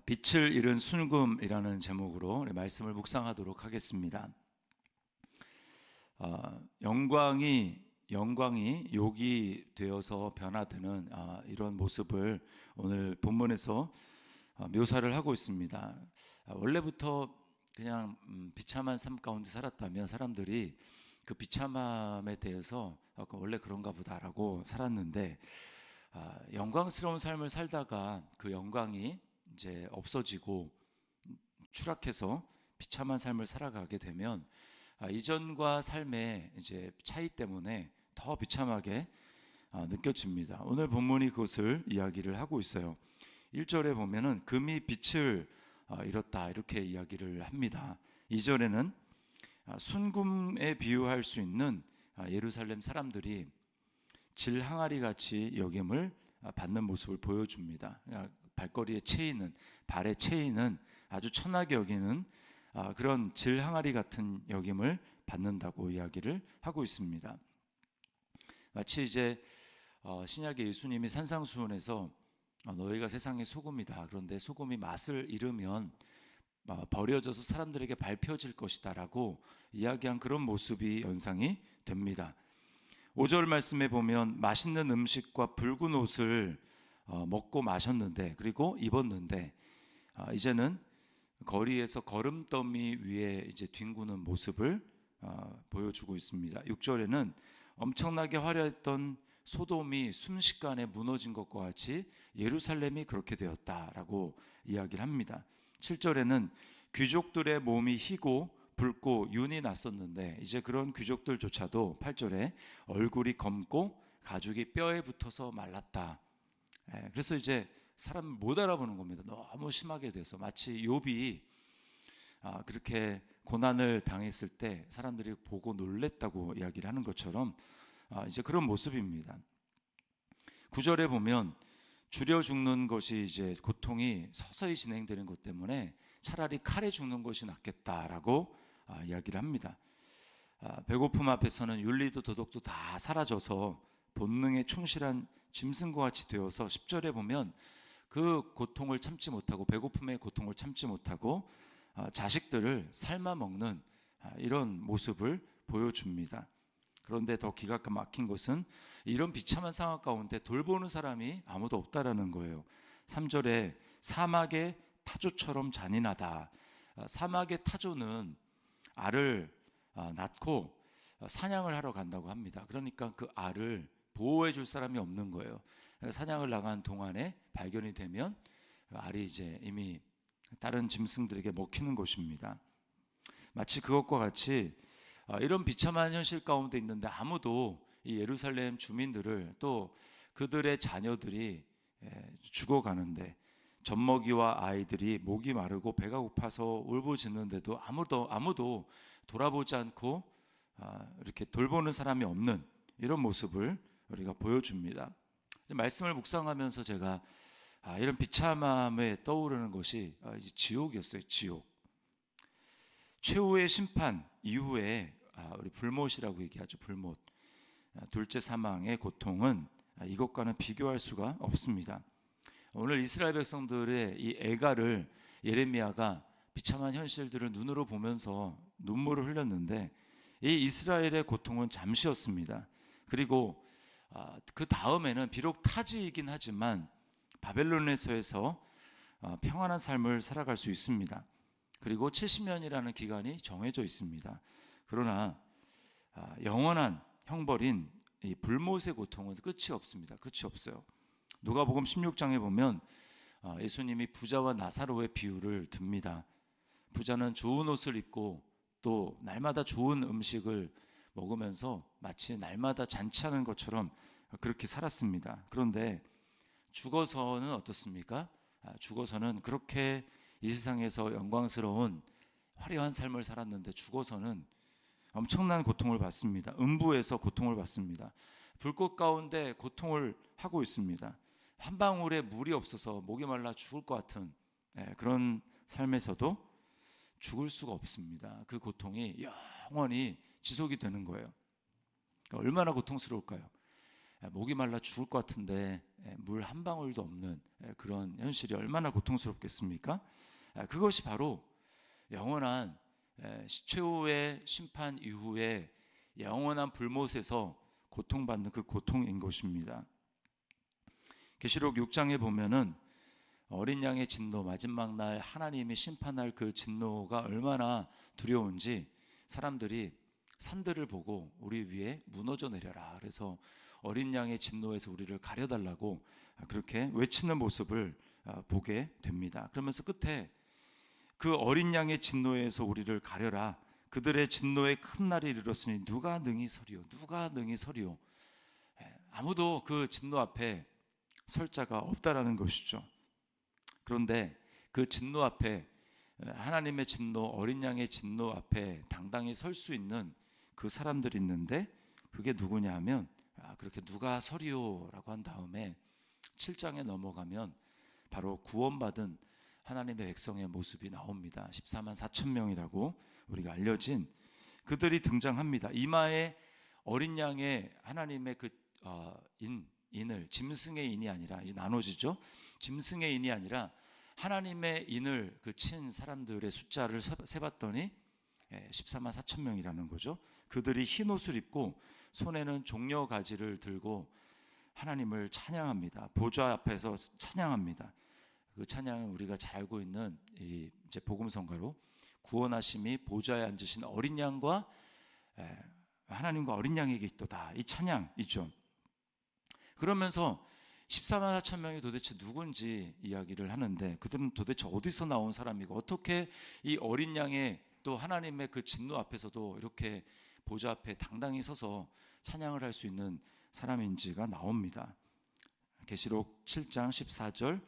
빛을 잃은 순금이라는 제목으로 말씀을 묵상하도록 하겠습니다. 영광이 욕이 되어서 변화되는 이런 모습을 오늘 본문에서 묘사를 하고 있습니다. 원래부터 그냥 비참한 삶 가운데 살았다면 사람들이 그 비참함에 대해서 원래 그런가 보다라고 살았는데, 영광스러운 삶을 살다가 그 영광이 이제 없어지고 추락해서 비참한 삶을 살아가게 되면 이전과 삶의 이제 차이 때문에 더 비참하게 느껴집니다. 오늘 본문이 그것을 이야기를 하고 있어요. 1절에 보면은 금이 빛을 잃었다 이렇게 이야기를 합니다. 2절에는 순금에 비유할 수 있는 예루살렘 사람들이 질 항아리 같이 여김을 받는 모습을 보여줍니다. 발걸이에 채이는, 발에 채이는 아주 천하게 여기는 그런 질 항아리 같은 여김을 받는다고 이야기를 하고 있습니다. 마치 이제 신약의 예수님이 산상수훈에서 너희가 세상의 소금이다. 그런데 소금이 맛을 잃으면 버려져서 사람들에게 밟혀질 것이다 라고 이야기한 그런 모습이 연상이 됩니다. 5절 말씀에 보면 맛있는 음식과 붉은 옷을 먹고 마셨는데, 그리고 입었는데 이제는 거리에서 거름더미 위에 이제 뒹구는 모습을 보여주고 있습니다. 6절에는 엄청나게 화려했던 소돔이 순식간에 무너진 것과 같이 예루살렘이 그렇게 되었다라고 이야기를 합니다. 7절에는 귀족들의 몸이 희고 붉고 윤이 났었는데 이제 그런 귀족들조차도 8절에 얼굴이 검고 가죽이 뼈에 붙어서 말랐다. 그래서 이제 사람을 못 알아보는 겁니다. 너무 심하게 돼서 마치 욥이 그렇게 고난을 당했을 때 사람들이 보고 놀랬다고 이야기를 하는 것처럼 이제 그런 모습입니다. 9절에 보면 줄여 죽는 것이 이제 고통이 서서히 진행되는 것 때문에 차라리 칼에 죽는 것이 낫겠다라고 이야기를 합니다. 배고픔 앞에서는 윤리도 도덕도 다 사라져서 본능에 충실한 짐승과 같이 되어서 10절에 보면 그 고통을 참지 못하고, 배고픔의 고통을 참지 못하고 자식들을 삶아 먹는 이런 모습을 보여줍니다. 그런데 더 기가 막힌 것은 이런 비참한 상황 가운데 돌보는 사람이 아무도 없다라는 거예요. 3절에 사막의 타조처럼 잔인하다. 사막의 타조는 알을 낳고 사냥을 하러 간다고 합니다. 그러니까 그 알을 보호해 줄 사람이 없는 거예요. 사냥을 나간 동안에 발견이 되면 그 알이 이제 이미 다른 짐승들에게 먹히는 것입니다. 마치 그것과 같이 이런 비참한 현실 가운데 있는데 아무도 이 예루살렘 주민들을, 또 그들의 자녀들이 죽어가는데, 젖먹이와 아이들이 목이 마르고 배가 고파서 울부짖는데도 아무도 돌아보지 않고 이렇게 돌보는 사람이 없는 이런 모습을 우리가 보여줍니다. 말씀을 묵상하면서 제가 이런 비참함에 떠오르는 것이 지옥이었어요. 지옥. 최후의 심판 이후에 우리 불못이라고 얘기하죠. 불못. 둘째 사망의 고통은 이것과는 비교할 수가 없습니다. 오늘 이스라엘 백성들의 이 애가를 예레미야가 비참한 현실들을 눈으로 보면서 눈물을 흘렸는데, 이 이스라엘의 고통은 잠시였습니다. 그리고 그 다음에는 비록 타지이긴 하지만 바벨론에서에서 평안한 삶을 살아갈 수 있습니다. 그리고 70년이라는 기간이 정해져 있습니다. 그러나 영원한 형벌인 이 불못의 고통은 끝이 없습니다. 끝이 없어요. 누가복음 16장에 보면 예수님이 부자와 나사로의 비유를 듭니다. 부자는 좋은 옷을 입고 또 날마다 좋은 음식을 먹으면서 마치 날마다 잔치하는 것처럼 그렇게 살았습니다. 그런데 죽어서는 어떻습니까? 죽어서는 그렇게 이 세상에서 영광스러운 화려한 삶을 살았는데 죽어서는 엄청난 고통을 받습니다. 음부에서 고통을 받습니다. 불꽃 가운데 고통을 하고 있습니다. 한 방울의 물이 없어서 목이 말라 죽을 것 같은 그런 삶에서도 죽을 수가 없습니다. 그 고통이 영원히 지속이 되는 거예요. 얼마나 고통스러울까요? 목이 말라 죽을 것 같은데 물 한 방울도 없는 그런 현실이 얼마나 고통스럽겠습니까? 그것이 바로 영원한 최후의 심판 이후에 영원한 불못에서 고통받는 그 고통인 것입니다. 계시록 6장에 보면은 어린 양의 진노, 마지막 날 하나님이 심판할 그 진노가 얼마나 두려운지 사람들이 산들을 보고 우리 위에 무너져 내려라, 그래서 어린 양의 진노에서 우리를 가려달라고 그렇게 외치는 모습을 보게 됩니다. 그러면서 끝에 그 어린 양의 진노에서 우리를 가려라, 그들의 진노의 큰 날이 이르렀으니 누가 능히 서리오, 누가 능히 서리오. 아무도 그 진노 앞에 설 자가 없다라는 것이죠. 그런데 그 진노 앞에, 하나님의 진노, 어린 양의 진노 앞에 당당히 설 수 있는 그 사람들이 있는데 그게 누구냐 하면 그렇게 누가 서리오라고 한 다음에 7장에 넘어가면 바로 구원받은 하나님의 백성의 모습이 나옵니다. 14만 4천 명이라고 우리가 알려진 그들이 등장합니다. 이마에 어린 양의 하나님의 그 인을, 짐승의 인이 아니라, 이제 나눠지죠. 짐승의 인이 아니라 하나님의 인을 그 친 사람들의 숫자를 세봤더니 14만 4천 명이라는 거죠. 그들이 흰 옷을 입고 손에는 종려 가지를 들고 하나님을 찬양합니다. 보좌 앞에서 찬양합니다. 그 찬양은 우리가 잘 알고 있는 이제 복음성가로 구원하심이 보좌에 앉으신 어린 양과 하나님과 어린 양에게 있도다, 이 찬양이죠. 그러면서 14만 4천 명이 도대체 누군지 이야기를 하는데, 그들은 도대체 어디서 나온 사람이고 어떻게 이 어린 양의 또 하나님의 그 진노 앞에서도 이렇게 보좌 앞에 당당히 서서 찬양을 할 수 있는 사람인지가 나옵니다. 계시록 7장 14절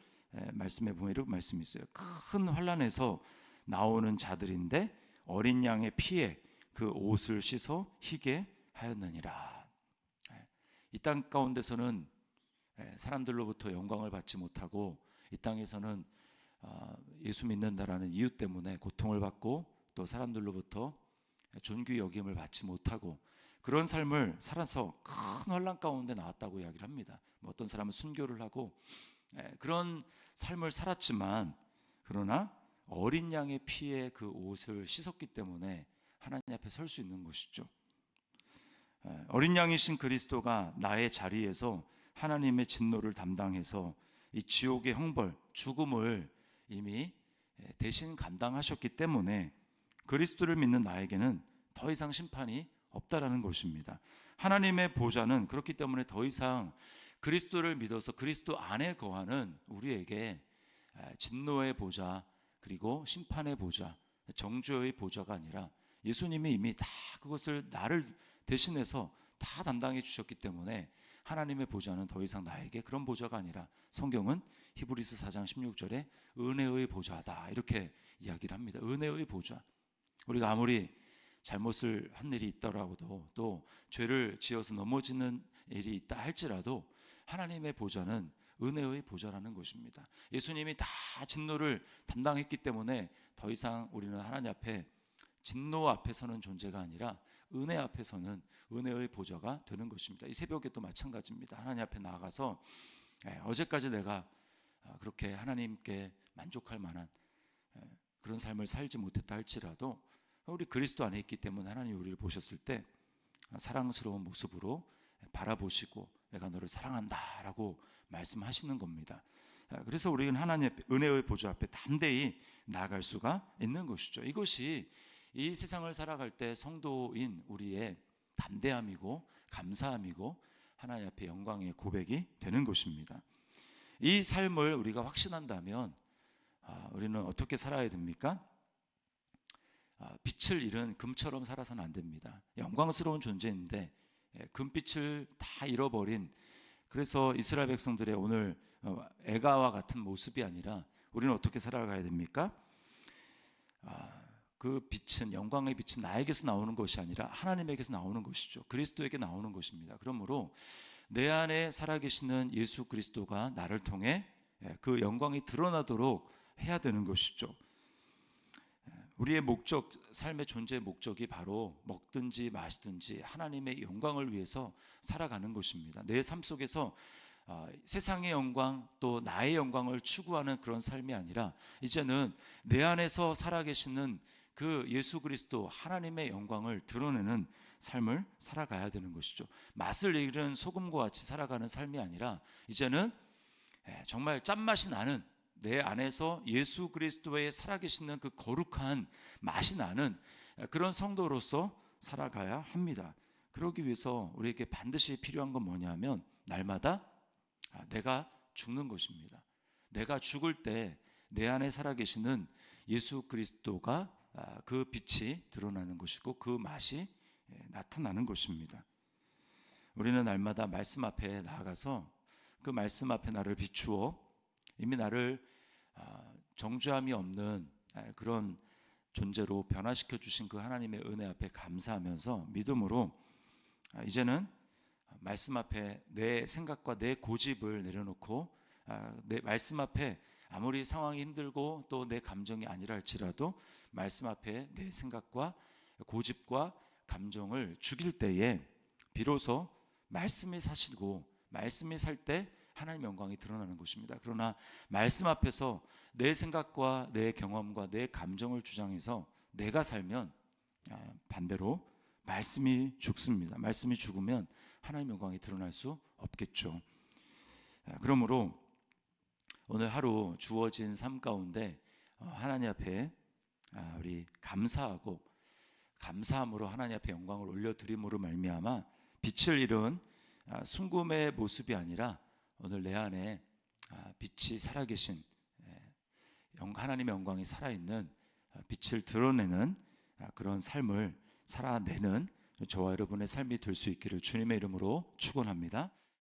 말씀에 보면 이렇게 말씀이 있어요. 큰 환난에서 나오는 자들인데 어린 양의 피에 그 옷을 씻어 희게 하였느니라. 이 땅 가운데서는 사람들로부터 영광을 받지 못하고, 이 땅에서는 예수 믿는다라는 이유 때문에 고통을 받고 또 사람들로부터 존귀 여김을 받지 못하고 그런 삶을 살아서 큰 환난 가운데 나왔다고 이야기를 합니다. 어떤 사람은 순교를 하고 그런 삶을 살았지만, 그러나 어린 양의 피에 그 옷을 씻었기 때문에 하나님 앞에 설 수 있는 것이죠. 어린 양이신 그리스도가 나의 자리에서 하나님의 진노를 담당해서 이 지옥의 형벌, 죽음을 이미 대신 감당하셨기 때문에 그리스도를 믿는 나에게는 더 이상 심판이 없다라는 것입니다. 하나님의 보좌는 그렇기 때문에 더 이상 그리스도를 믿어서 그리스도 안에 거하는 우리에게 진노의 보좌, 그리고 심판의 보좌, 정죄의 보좌가 아니라 예수님이 이미 다 그것을 나를 대신해서 다 담당해 주셨기 때문에 하나님의 보좌는 더 이상 나에게 그런 보좌가 아니라, 성경은 히브리서 4장 16절에 은혜의 보좌다 이렇게 이야기를 합니다. 은혜의 보좌. 우리가 아무리 잘못을 한 일이 있더라도, 또 죄를 지어서 넘어지는 일이 있다 할지라도 하나님의 보좌는 은혜의 보좌라는 것입니다. 예수님이 다 진노를 담당했기 때문에 더 이상 우리는 하나님 앞에 진노 앞에 서는 존재가 아니라 은혜 앞에 서는 은혜의 보좌가 되는 것입니다. 이 새벽에 또 마찬가지입니다. 하나님 앞에 나아가서 어제까지 내가 그렇게 하나님께 만족할 만한 그런 삶을 살지 못했다 할지라도 우리 그리스도 안에 있기 때문에 하나님이 우리를 보셨을 때 사랑스러운 모습으로 바라보시고 내가 너를 사랑한다 라고 말씀하시는 겁니다. 그래서 우리는 하나님의 은혜의 보좌 앞에 담대히 나아갈 수가 있는 것이죠. 이것이 이 세상을 살아갈 때 성도인 우리의 담대함이고 감사함이고 하나님 앞에 영광의 고백이 되는 것입니다. 이 삶을 우리가 확신한다면 우리는 어떻게 살아야 됩니까? 빛을 잃은 금처럼 살아서는 안 됩니다. 영광스러운 존재인데 금빛을 다 잃어버린, 그래서 이스라엘 백성들의 오늘 애가와 같은 모습이 아니라 우리는 어떻게 살아가야 됩니까? 그 빛은, 영광의 빛은 나에게서 나오는 것이 아니라 하나님에게서 나오는 것이죠. 그리스도에게 나오는 것입니다. 그러므로 내 안에 살아계시는 예수 그리스도가 나를 통해 그 영광이 드러나도록 해야 되는 것이죠. 우리의 목적, 삶의 존재의 목적이 바로 먹든지 마시든지 하나님의 영광을 위해서 살아가는 것입니다. 내 삶 속에서 세상의 영광 또 나의 영광을 추구하는 그런 삶이 아니라 이제는 내 안에서 살아계시는 그 예수 그리스도 하나님의 영광을 드러내는 삶을 살아가야 되는 것이죠. 맛을 잃은 소금과 같이 살아가는 삶이 아니라 이제는 정말 짠맛이 나는, 내 안에서 예수 그리스도의 살아계시는 그 거룩한 맛이 나는 그런 성도로서 살아가야 합니다. 그러기 위해서 우리에게 반드시 필요한 건 뭐냐면 날마다 내가 죽는 것입니다. 내가 죽을 때 내 안에 살아계시는 예수 그리스도가 그 빛이 드러나는 것이고 그 맛이 나타나는 것입니다. 우리는 날마다 말씀 앞에 나아가서 그 말씀 앞에 나를 비추어 이미 나를 정죄함이 없는 그런 존재로 변화시켜 주신 그 하나님의 은혜 앞에 감사하면서 믿음으로 이제는 말씀 앞에 내 생각과 내 고집을 내려놓고 내 말씀 앞에 아무리 상황이 힘들고 또 내 감정이 아니라 할지라도 말씀 앞에 내 생각과 고집과 감정을 죽일 때에 비로소 말씀이 사시고 말씀이 살 때 하나님 영광이 드러나는 것입니다. 그러나 말씀 앞에서 내 생각과 내 경험과 내 감정을 주장해서 내가 살면 반대로 말씀이 죽습니다. 말씀이 죽으면 하나님 영광이 드러날 수 없겠죠. 그러므로 오늘 하루 주어진 삶 가운데 하나님 앞에 우리 감사하고 감사함으로 하나님 앞에 영광을 올려드림으로 말미암아 빛을 잃은 순금의 모습이 아니라 오늘 내 안에 빛이 살아계신 하나님의 영광이 살아있는 빛을 드러내는 그런 삶을 살아내는 저와 여러분의 삶이 될 수 있기를 주님의 이름으로 축원합니다.